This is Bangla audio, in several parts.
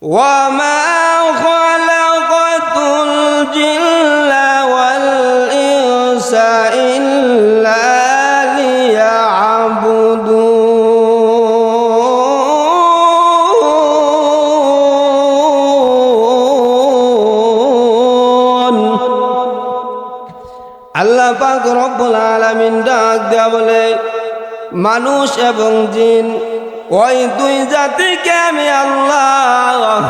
وما خلقت الجن والإنس إلا ليعبدون আল্লাহ পাক রব্বুল আলামিন ডাক দেয়া বলে, মানুষ এবং জিন ওই দুই জাতিকে আমি আল্লাহ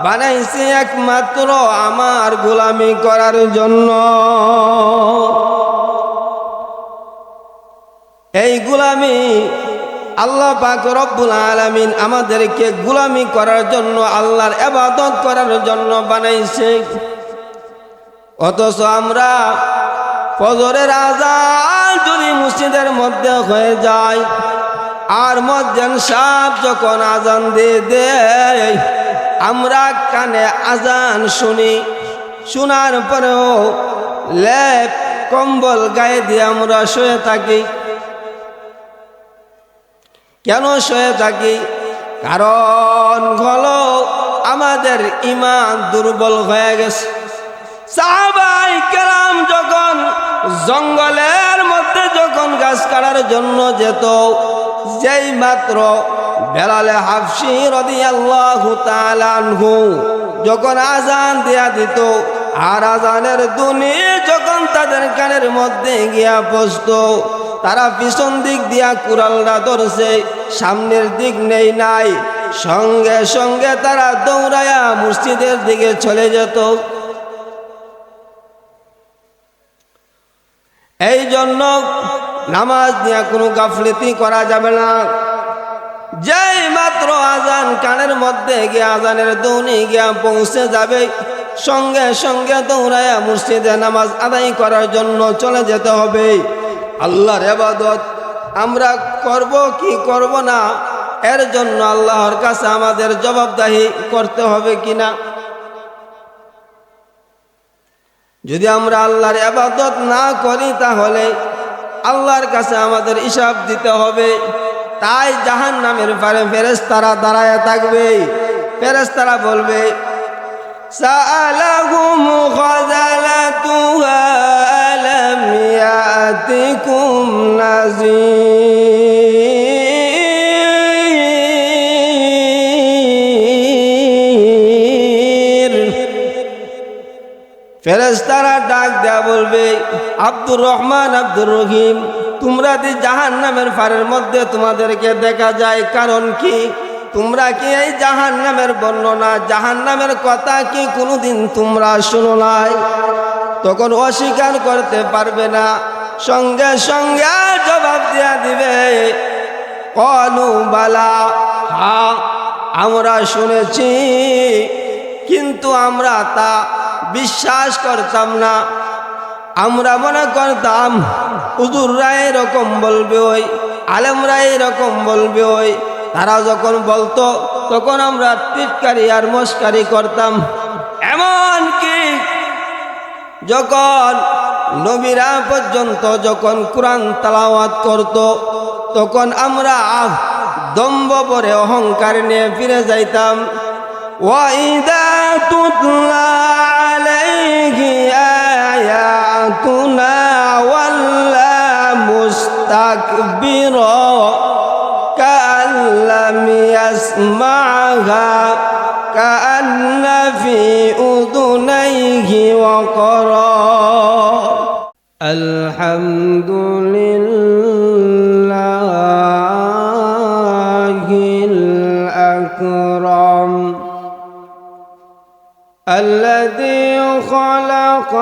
বানাইছি একমাত্র আমার গোলামি করার জন্য। এই গোলামি আল্লাহ পাক রব্বুল আলামিন আমাদেরকে গোলামি করার জন্য, আল্লাহর ইবাদত করার জন্য বানাইছে। অথচ আমরা ফজরের আযান যদি মসজিদের মধ্যে হয়ে যায় আর মুয়াজ্জিন সাহেব যখন আযান দিয়ে দেয়, আমরা কানে আযান শুনি, শোনার পরেও লেপ কম্বল গায়ে দিয়ে আমরা শুয়ে থাকি। কেন শুয়ে থাকি? কারণ হলো আমাদের ঈমান দুর্বল হয়ে গেছে। সাহাবায়ে কেরাম যখন জঙ্গলের মধ্যে যখন গাছ কাটার জন্য যেত, যেই মাত্র বেলালে হাফসি রাদিয়াল্লাহু তাআলা আনহু যখন আযান দিয়া দিত, আর আযানের ধ্বনি যখন তাদের কানের মধ্যে গিয়া পৌঁছতো, তারা পিছন দিক দিয়া কুড়ালটা ধরছে, সামনের দিক নেই নাই, সঙ্গে সঙ্গে তারা দৌড়ায়া মসজিদের দিকে চলে যেত। এই জন্য নামাজ নিয়ে কোনো গাফলতি করা যাবে না। যেই মাত্র আযান কানের মধ্যে গিয়ে আযানের ধ্বনি গিয়া পৌঁছে যাবে, সঙ্গে সঙ্গে দৌড়ায়া মসজিদে নামাজ আদায় করার জন্য চলে যেতে হবে। আল্লাহর ইবাদত আমরা করব কি করব না, এর জন্য আল্লাহর কাছে আমাদের জবাবদিহি করতে হবে কিনা। যদি আমরা আল্লাহর ইবাদত না করি তাহলে আল্লাহর কাছে আমাদের হিসাব দিতে হবে। তাই জাহান্নামের পারে ফেরেশতারা দাঁড়ায় থাকবে, ফেরেশতারা বলবে, সাআলাহুম খাযালাতুহা আলাম ইয়াতিকুম নাযীর। ফেরেশতারা ডাক দেয়া বলবে, আব্দুর রহমান, আব্দুর রহিম, তোমরা যে জাহান্নামের ফারের মধ্যে তোমাদেরকে দেখা যায়, কারণ কি? তোমরা কি এই জাহান্নামের বর্ণনা, জাহান্নামের কথা কি কোনোদিন তোমরা শুনো নাই? তখন অস্বীকার করতে পারবে না, সঙ্গে সঙ্গে জবাব দেয়া দিবে, ক্বালু বালা, হ্যাঁ আমরা শুনেছি, কিন্তু আমরা তা বিশ্বাস করতাম না। আমরা মনে করতাম হুজুররা এরকম বলবে, ওই আলেমরা এরকম বলবে, ওই তারা যখন বলতো তখন আমরা টিটকারি আর মস্কারি করতাম। এমন কি যখন নবীরা পর্যন্ত যখন কোরআন তেলাওয়াত করত, তখন আমরা দম্ভ ভরে অহংকার নিয়ে ফিরে যাইতাম। ওয়াইদা তুতলা আলাইহি আয়াতুনা ওয়াল্লা মুস্তাকবিরা কাল্লাম ইয়াসমা'হা কাআন্না ফি উযুনাইহি ওয়াকরা। আলহামদুলিল্লাহিল আকরাম الذي خلق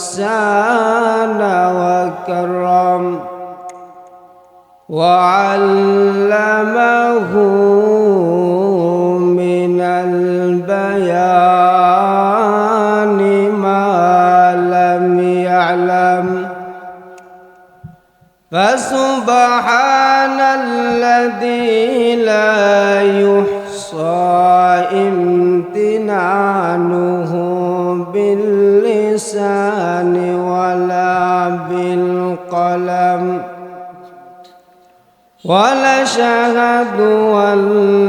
الإنسان وكرم وعلمه من البيان ما لم يعلم فسبحان الذي لا يحصى امتنانه باللسان ولا بالقلم ونشهد أن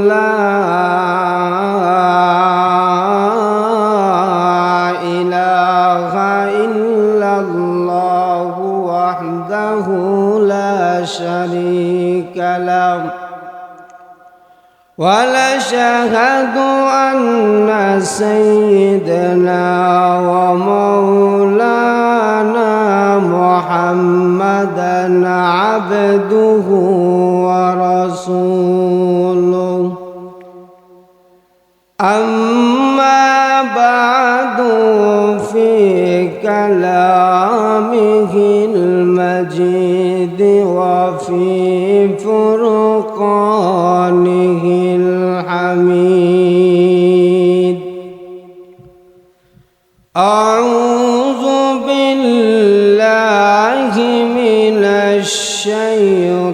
لا إله إلا الله وحده لا شريك له ونشهد أن سيدنا ومولانا محمدا عبده ورسوله أما بعد في كلامه المجيد وفي فرقانه الحميد أعوذ بالله من الشيطان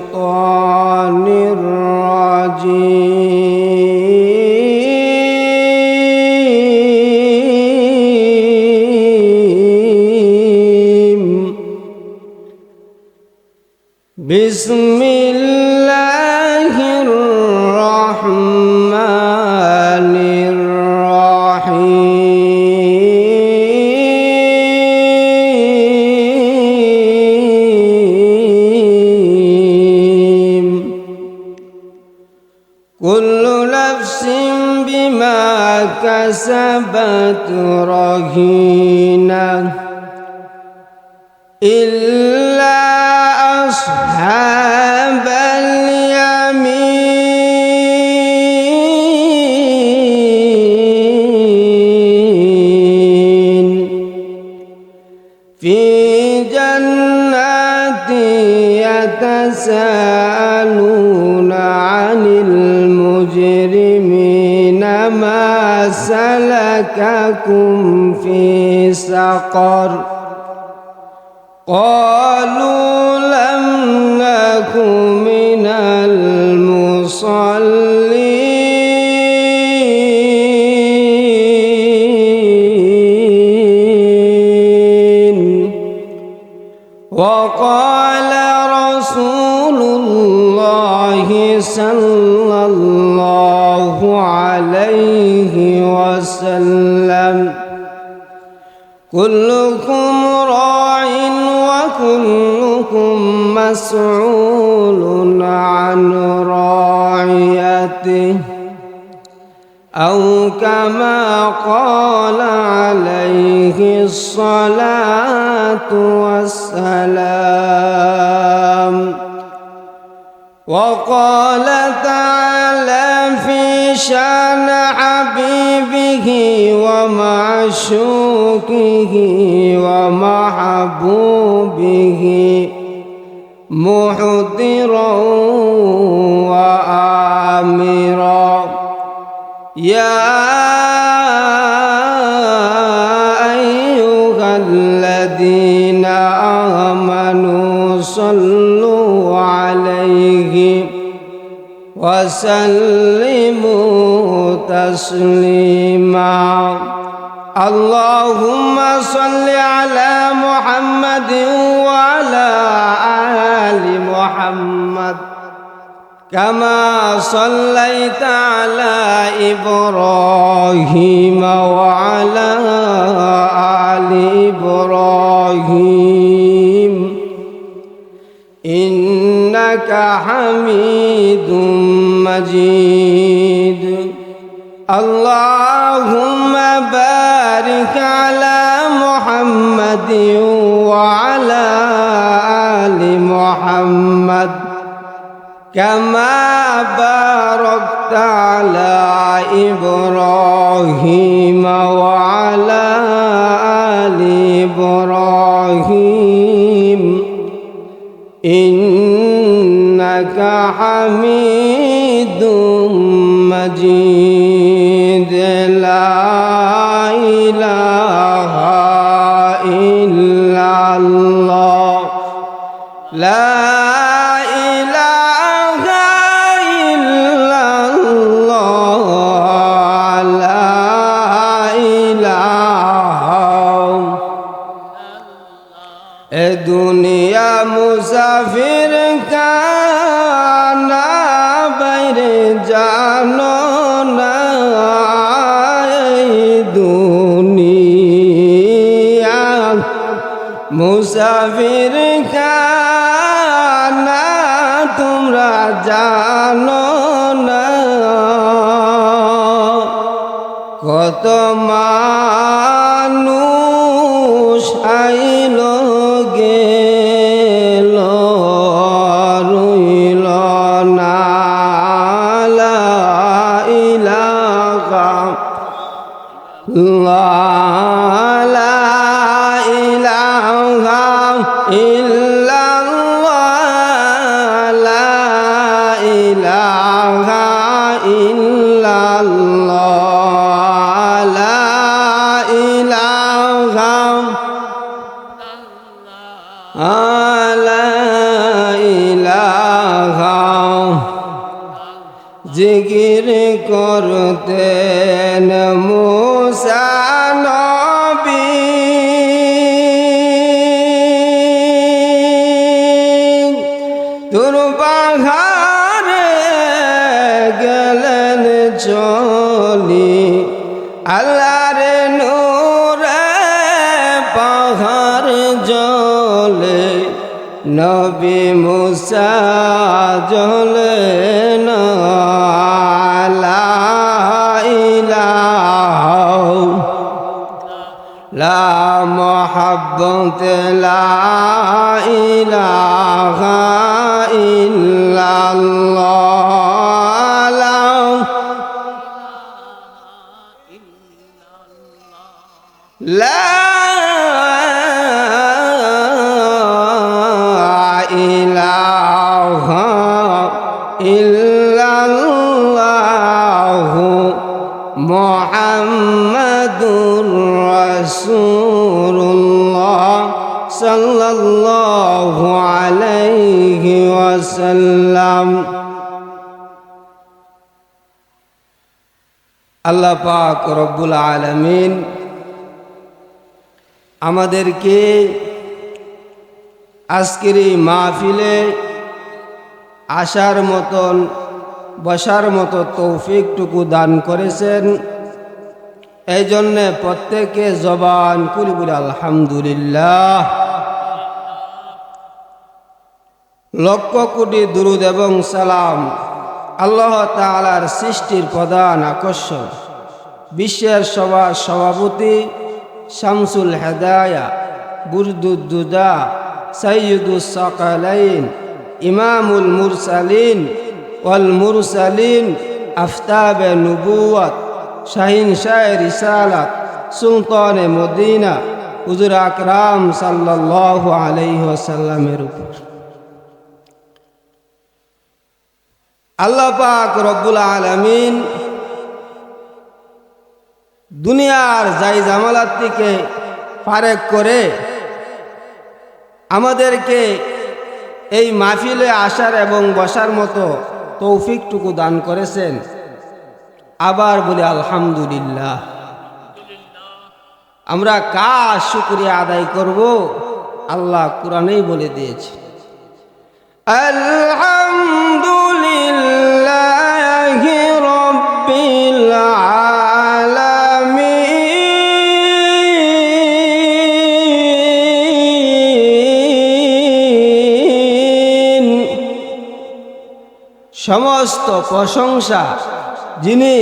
الرجيم بسم الله الرحمن الرحيم كل نفس بما كسبت رهينة إلا أصحاب اليمين في جنات يتساءلون عن المجرمين ما سلككم في سقر قالوا لم نك من المصلين وقال رسول الله صلى الله عليه وسلم كلكم راع وكلكم مسؤول عن رعيته أو كما قال عليه الصلاة والسلام وقال تعالى في شأن حبيبه ومعشوقه ومحبوبه محضرا وآمرا يا أيها الذين آمنوا صلوا عليه وسلموا تسليما اللهم صل على محمد وعلى آل محمد كما صليت على إبراهيم وعلى آل إبراهيم إنك حميد مجيد اللهم بارك على محمد وعلى آل محمد كما باركت على إبراهيم وعلى آل إبراهيم إنك حميد مجيد لا إله إلا الله لا दुनिया मुसाफिर का জানো না এই দুনিয়া মুসাফির খানা তোমরা জানো না কত মানুষ আইল গেল রইল না লা ইলাহা লা ইলাহা ইল্লাল্লাহ লা ইলাহা ইল্লাল্লাহ লা ইলাহা লা ইলাহা জিকির করতেন মুসা নবী তুর পাহাড়ে গেলেন চলি আল্লাহর নূরে পাহাড় জলে নবী মুসা জলে না লা ইলাহা লা মুহাব্বত লা ইলাহা ইল্লাল্লাহ লা ইলাহা ইল্লাল্লাহ মুহাম্মাদুর রাসূলুল্লাহ সাল্লাল্লাহু আলাইহি ওয়াসাল্লাম। আল্লাহ পাক রব্বুল আলামিন আমাদেরকে আজকের এই মাহফিলে আসার মতন বসার মতো তৌফিকটুকু দান করেছেন। এই জন্যে প্রত্যেকে জবান খুলে বলে আলহামদুলিল্লাহ। লক্ষ কোটি দুরুদ এবং সালাম আল্লাহ তাআলার সৃষ্টির প্রধান আকর্ষণ বিশ্বের সবার সভাপতি শামসুল হেদায়া বুরদুদ্দুদা সাইয়্যিদুস সাকালাইন ইমামুল মুরসালিন ওয়াল মুরসালিন আফতাবে নবুওয়াত শাহিন শাহ রিসালাত সুলতানে মদিনা হুজুর আকরাম সাল্লাল্লাহু আলাইহি ওয়াসাল্লামের উপর আল্লাহ পাক রব্বুল আলামিন দুনিয়ার জাই জামালাত থেকে ফারেক করে আমাদেরকে এই মাহফিলে আসার এবং বসার মতো তৌফিকটুকু দান করেছেন। আবার বলি আলহামদুলিল্লাহ। আমরা কার শুকরিয়া আদায় করব? আল্লাহ কোরআনেই বলে দিয়েছে আলহামদুলিল্লাহি রাব্বিল আলামিন। সমস্ত প্রশংসা যিনি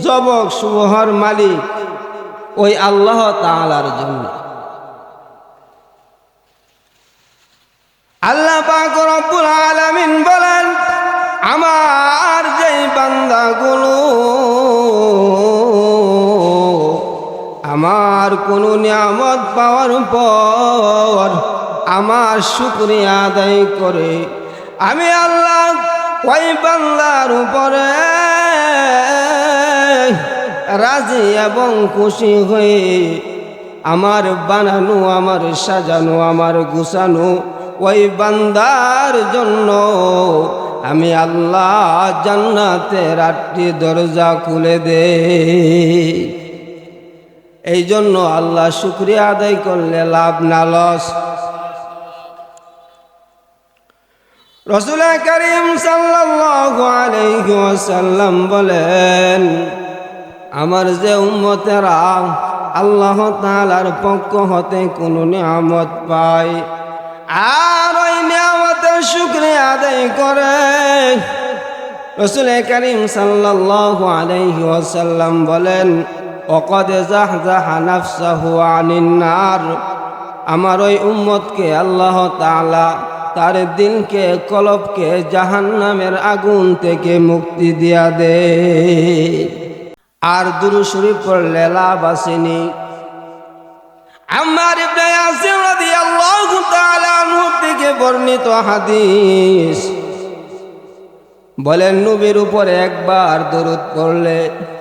জবক সুবহার মালিক ওই আল্লাহ তাআলার জন্য। আল্লাহ পাক রব্বুল আলামিন বলেন, আমার যেই বান্দাগুলো আমার কোনো নিয়ামত পাওয়ার পর আমার শুকরিয়া আদায় করে, আমি আল্লাহ ওই বান্দার উপরে রাজি এবং খুশি হয়ে আমার বানানো, আমার সাজানো, আমার গুছানো ওই বান্দার জন্য আমি আল্লাহ জান্নাতের 8টি দরজা খুলে দেই। এই জন্য আল্লাহ শুকরিয়া আদায় করলে লাভ না লস। রাসূল করিম সাল্লাল্লাহু আলাইহি ওয়াসাল্লাম বলেন, আমার যে উম্মতেরা আল্লাহ তাআলার পক্ষ হতে কোনো নিয়ামত পায় আর ওই নিয়ামতের শুকরিয়া আদায় করে, রাসূল করিম সাল্লাল্লাহু আলাইহি ওয়াসাল্লাম বলেন, ওয়াকাদ জাহজাহা নাফসাহু আনিন নার, আমার ওই উম্মতকে আল্লাহ তাআলা তার দিলকে কলবকে জাহান্নামের আগুন থেকে মুক্তি দিয়া দে। আর দুরূদ শরীফ পড়লে লাভ আসেনি। আম্মার ইবনে ইয়াসির রাদিয়াল্লাহু তাআলা আনহু থেকে বর্ণিত হাদিস, বলেন নবীর উপরে একবার দরুদ পড়লে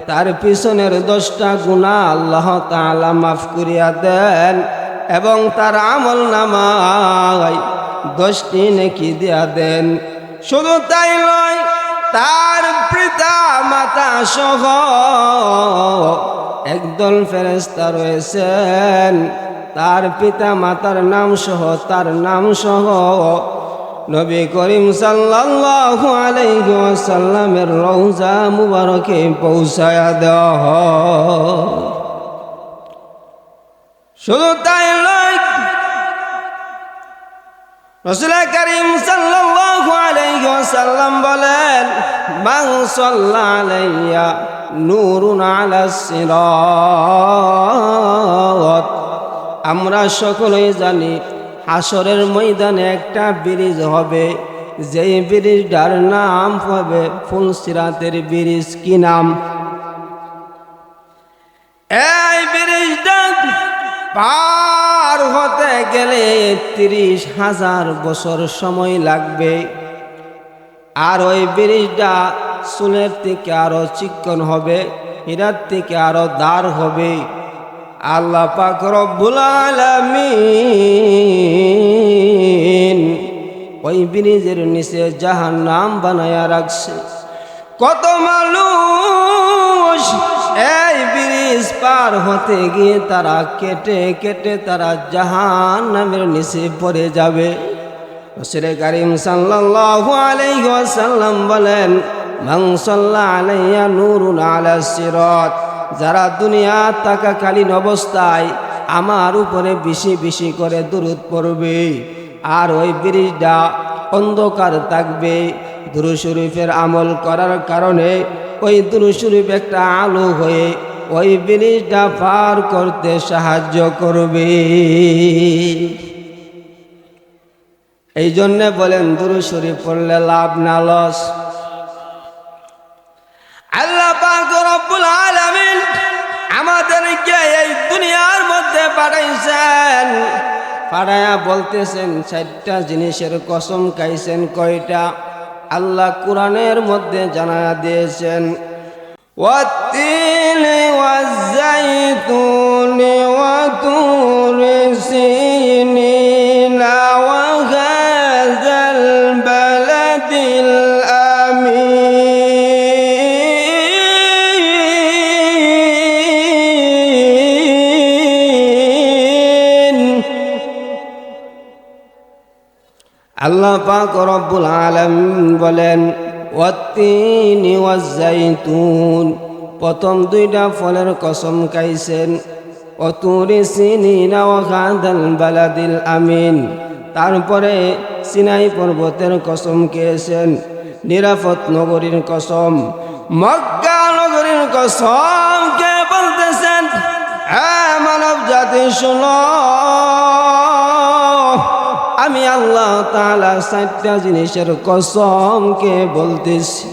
তার পিছনের 10টা গুনাহ আল্লাহ তাআলা মাফ করিয়া দেন এবং তার আমল নামায় 10টি নেকি দিয়া দেন। শুধু তাই নয়, তার পিতা মাতা সহ একদল ফেরেশতা রয়েছেন, তার পিতা মাতার নাম সহ তার নাম সহ নবী করিম সাল্লাল্লাহু আলাইহি ওয়াসাল্লামের রওজা মুবারকে পৌঁছায়া দেওয়া হয়। শুধু তাই নয়, রাসূল করিম সাল্লাল্লাহু আলাইহি ওয়াসাল্লাম বলেন, মান সাল্লা আলাইয়া নূরুন আলাস সিরাত, আমরা সকলেই জানি হাসরের ময়দানে একটা ব্রিজ হবে, যেই ব্রিজটার নাম হবে ফুলসিরাতের ব্রিজ। কি নাম? এই ব্রিজটা পার হতে গেলে 30,000 বছর সময় লাগবে। আর ওই ব্রিজটা চুলের থেকে আরো চিকন হবে, হীরার থেকে আরো দার হবে। আল্লাহ পাক রব্বুল আলামিন ওই ব্রিজের নিচে জাহান্নাম বানায়া রাখছে। কত মানুষ এই ব্রিজ পার হতে গিয়ে তারা কেটে কেটে তারা জাহান্নামের নিচে পড়ে যাবে। রাসূল করিম সাল্লাল্লাহু আলাইহি ওয়াসাল্লাম বলেন, মান সাল্লা আলাইয়া নূরুন আলাস সিরাত, যারা দুনিয়া থাকাকালীন অবস্থায় আমার উপরে বেশি বেশি করে দরুদ পড়বে আর ওই ব্রিজটা অন্ধকার থাকবে, দুরূদ শরীফের আমল করার কারণে ওই দুরূদ শরীফ একটা আলো হয়ে ওই ব্রিজটা পার করতে সাহায্য করবে। এই জন্যে বলেন দুরূদ শরীফ পড়লে লাভ না লস। আল্লাহ পাক রব্বুল আলামিন আমাদেরকে এই দুনিয়ার মধ্যে পাঠাইছেন, পাঠায়া বলতেছেন 4টা জিনিসের কসম খাইছেন। কয়টা? আল্লাহ কোরআনের মধ্যে জানায়া দিয়েছেন, ওয়াত্তিনি ওয়াজ্জাইতুনি ওয়া তুরি সিনিনা ওয়া হাযাল বালাদিল আমিন। আল্লাহ পাক রব্বুল আলামিন বলেন, ওয়াত্তিনি ওয়াজ্জাইতুন, প্রথম 2টা ফলের কসম খাইছেন। ওয়াতুরি সিনিনা ওয়া হাযাল বালাদিল আমিন, তারপরে সিনাই পর্বতের কসম খেয়েছেন। নিরাপদ নগরীর কসম, মক্কা নগরীর কসম কে বলতেছেন, মানব জাতি শোনো, আমি আল্লাহ তাআলা 4টা জিনিসের কসম কে বলতেছি।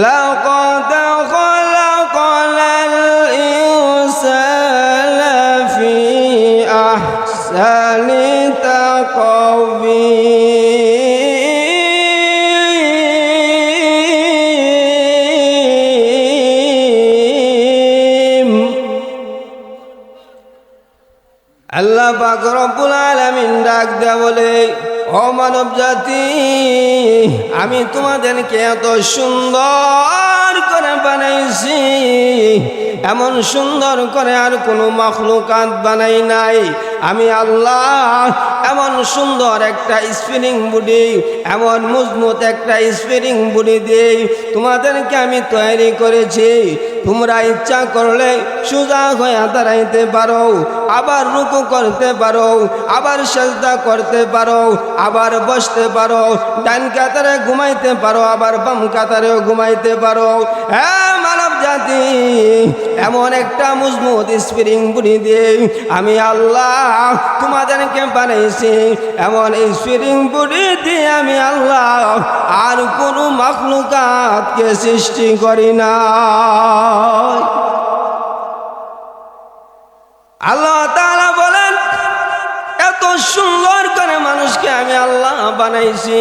লাকাদ খালাকাল ইনসানা ফি আহসানি তাকওয়িম। আল্লাহ পাক রব্বুল আলামিন ডাক দেয়া বলে, ও মানব জাতি, আমি তোমাদেরকে এত সুন্দর করে বানাইছি, এমন সুন্দর করে আর কোনো মাখলুকাত বানাই নাই। আমি আল্লাহ এমন সুন্দর একটা স্পিনিং বডি, এমন মজবুত একটা স্পিনিং বডি দিয়ে তোমাদেরকে আমি তৈরি করেছি। তোমরা ইচ্ছা করলে সোজা হয়ে দাঁড়াইতে পারো, আবার রুকু করতে পারো, আবার সেজদা করতে পারো, আবার বসতে পারো, ডান কাতারে ঘুমাইতে পারো, আবার বাম কাতারেও ঘুমাইতে পারো। হ্যাঁ মানব জাতি, এমন একটা মজবুত স্প্রিং বডি দিয়ে আমি আল্লাহ তোমাদেরকে বানাইছি। এমন স্প্রিং বডি দিয়ে আমি আল্লাহ আর কোনো মাখলুকাতকে সৃষ্টি করি না। আল্লাহ তাআলা বলেন, এত সুন্দর করে মানুষকে আমি আল্লাহ বানাইছি।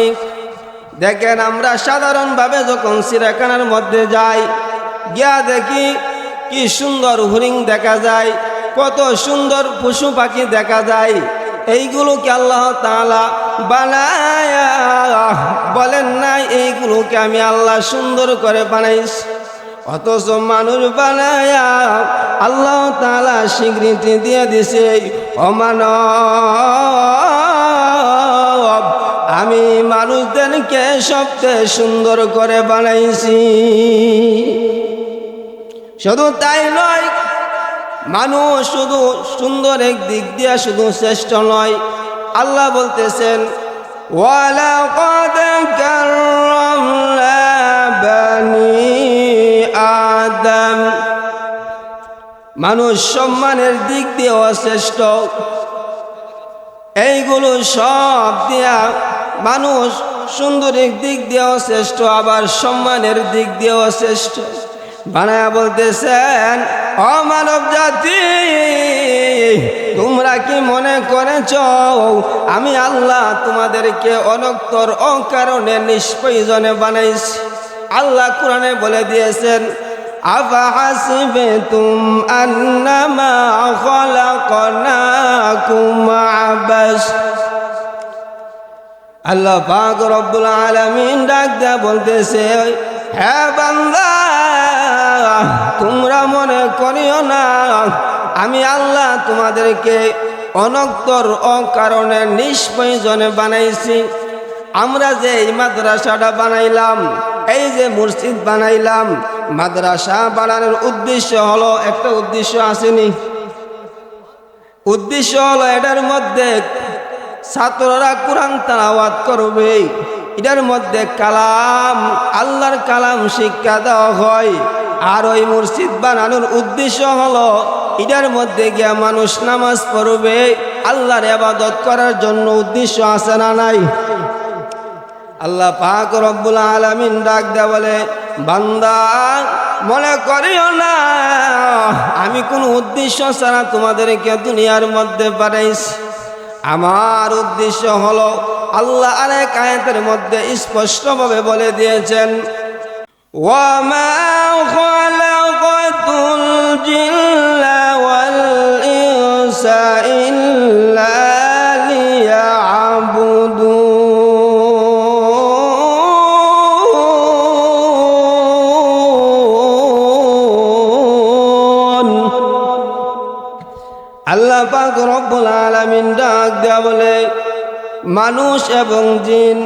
দেখেন, আমরা সাধারণভাবে যখন চিড়িয়াখানার মধ্যে যাই, গিয়া দেখি কি সুন্দর হরিণ দেখা যায়, কত সুন্দর পশু পাখি দেখা যায়। এইগুলোকে আল্লাহ তাআলা বানায়া বলেন নাই এইগুলোকে আমি আল্লাহ সুন্দর করে বানাইছি। অথচ মানুষ বানায়া আল্লাহ তাআলা স্বীকৃতি দিয়ে দিছে, অমানব আমি মানুষদেরকে সবচেয়ে সুন্দর করে বানাইছি। শুধু তাই নয়, মানুষ শুধু সুন্দর এক দিক দিয়ে শুধু শ্রেষ্ঠ নয়, আল্লাহ বলতেছেন ওয়ালাকাদ কাররামনা বানি আদম, মানুষ সম্মানের দিক দিয়েও শ্রেষ্ঠ। এইগুলো সব দিয়া মানুষ সুন্দরের দিক দিয়েও শ্রেষ্ঠ, আবার সম্মানের দিক দিয়েও শ্রেষ্ঠ। বানায়া বলতেছেন, ও মানব জাতি, তোমরা কি মনে করেছ আমি আল্লাহ তোমাদেরকে অনক্তর অকারণে নিষ্প্রয়োজনে বানাইছি? আল্লাহ কোরআনে বলে দিয়েছেন, আফাহাসিবতুম আন্নামা খালাকনাকুম আবাস। আল্লাহ পাক রব্বুল আলামিন ডাক দেয়া বলতেছে, হ্যাঁ বান্দা, তোমরা মনে করিও না আমি আল্লাহ তোমাদেরকে অনক্তর অকারণে নিষ্প্রয়োজনে বানাইছি। আমরা যে এই মাদ্রাসাটা বানাইলাম, এই যে মসজিদ বানাইলাম, মাদ্রাসা বানানোর উদ্দেশ্য হলো, একটা উদ্দেশ্য আসেনি? উদ্দেশ্য হলো এটার মধ্যে ছাত্ররা কোরআন তেলাওয়াত করবে, এটার মধ্যে কালাম, আল্লাহর কালাম শিক্ষা দেওয়া হয়। আর ওই মসজিদ বানানোর উদ্দেশ্য হলো এটার মধ্যে গিয়া মানুষ নামাজ পড়বে, আল্লাহর ইবাদত করার জন্য উদ্দেশ্য আছে না নাই? আল্লাহ পাক রব্বুল আলামিন ডাক দেয়া বলে, বান্দা মনে করিও না আমি কোনো উদ্দেশ্য ছাড়া তোমাদেরকে দুনিয়ার মধ্যে পাঠাইছি। আমার উদ্দেশ্য হলো, আল্লাহ আরেক আয়াতের মধ্যে স্পষ্টভাবে বলে দিয়েছেন, ওয়ামা খালাকাতুল জিন্না ওয়াল ইনসা ইল্লা লিয়াবুদুন। আল্লাহ পাক রব্বুল আলামিন ডাক দেয়া বলে, মানুষ এবং জিন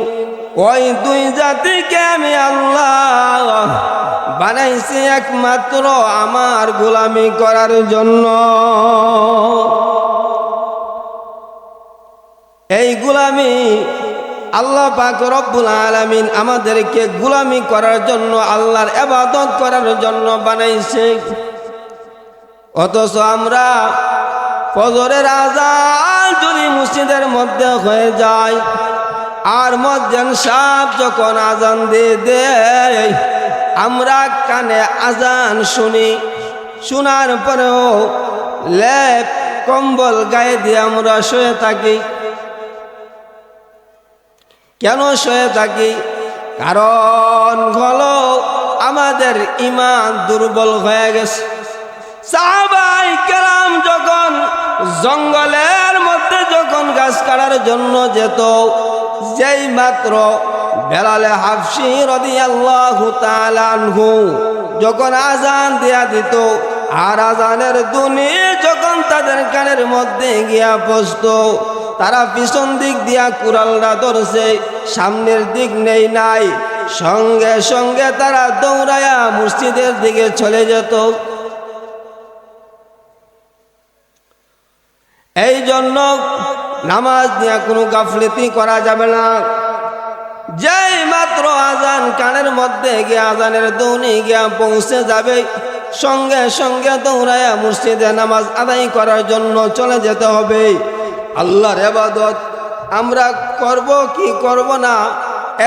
ওই দুই জাতিকে আমি আল্লাহ বানাইছি একমাত্র আমার গোলামি করার জন্য। এই গোলামি আল্লাহ পাক রব্বুল আলামিন আমাদেরকে গোলামি করার জন্য, আল্লাহর ইবাদত করার জন্য বানাইছে। অথচ আমরা ফজরের আযান যদি মসজিদের মধ্যে হয়ে যায়, আর মুয়াজ্জিন সাহেব যখন আযান দিয়ে দেয়, আমরা কানে আযান শুনি, শোনার পরেও লেপ কম্বল গায়ে দিয়ে আমরা শুয়ে থাকি। কেন শুয়ে থাকি? কারণ হলো আমাদের ঈমান দুর্বল হয়ে গেছে। সাহাবায়ে কেরাম যখন জঙ্গলের মধ্যে যখন গাছ কাটার জন্য যেত, যেই মাত্র বেলালে হাফসি রাদিয়াল্লাহু তাআলা আনহু যখন আযান দিয়া দিত, আর আযানের ধ্বনি যখন তাদের কানের মধ্যে গিয়া পৌঁছত, তারা পিছন দিক দিয়া কুড়ালরা ধরছে, সামনের দিক নেই নাই। সঙ্গে সঙ্গে তারা দৌড়ায়া মসজিদের দিকে চলে যেত। এই জন্য নামাজ নিয়ে কোনো গাফলতি করা যাবে না। যেই মাত্র আজান কানের মধ্যে গিয়ে আজানের ধ্বনি গিয়া পৌঁছে যাবে, সঙ্গে সঙ্গে দৌড়ায়া মসজিদে নামাজ আদায় করার জন্য চলে যেতে হবে। আল্লাহর ইবাদত আমরা করব কি করব না,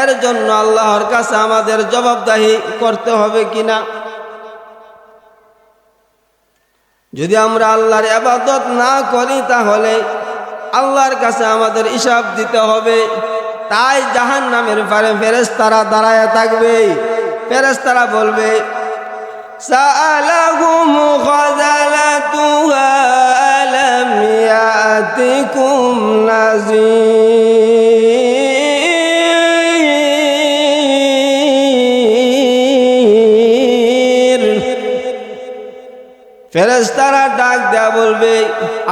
এর জন্য আল্লাহর কাছে আমাদের জবাবদিহি করতে হবে কিনা। যদি আমরা আল্লাহর ইবাদত না করি তাহলে আল্লাহর কাছে আমাদের হিসাব দিতে হবে। তাই জাহান্নামের পারে ফেরেশতারা দাঁড়ায় থাকবে। ফেরেশতারা বলবে, সাআলাহুম খাযালাতুহা আলাম ইয়াতিকুম নাযীর। ফেরেশতারা ডাক দেয়া বলবে,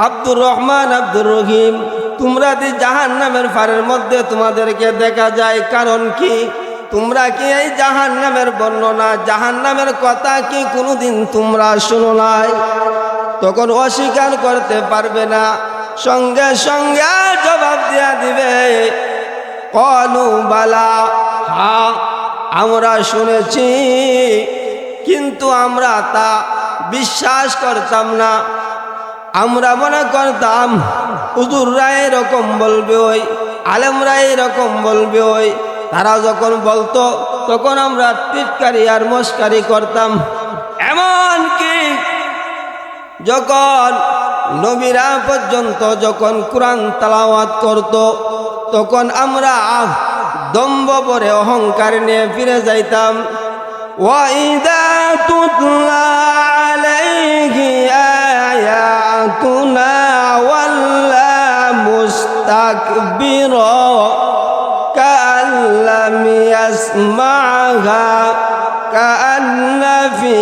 আব্দুর রহমান, আব্দুর রহিম, তোমরা যে জাহান্নামের ফারের মধ্যে তোমাদেরকে দেখা যায়, কারণ কি? তোমরা কি এই জাহান্নামের বর্ণনা, জাহান্নামের কথা কি কোনোদিন তোমরা শুনো নাই? তখন অস্বীকার করতে পারবে না, সঙ্গে সঙ্গে জবাব দিয়া দিবে, ক্বালু বালা, হ্যাঁ আমরা শুনেছি, কিন্তু আমরা তা বিশ্বাস করতাম না। আমরা মনে করতাম হুজুররা এরকম বলবে, ওই আলেমরা এরকম বলবে, ওই তারা যখন বলতো তখন আমরা টিটকারি আর মস্কারি করতাম। এমন কি যখন নবীরা পর্যন্ত যখন কোরআন তেলাওয়াত করত, তখন আমরা দম্ভ ভরে অহংকার নিয়ে ফিরে যাইতাম। ওয়াইদা তুতলা আলাইহি আয়াতুনা ওয়াল্লা মুস্তাকবিরা কাল্লাম ইয়াসমা'হা কাআন্না ফি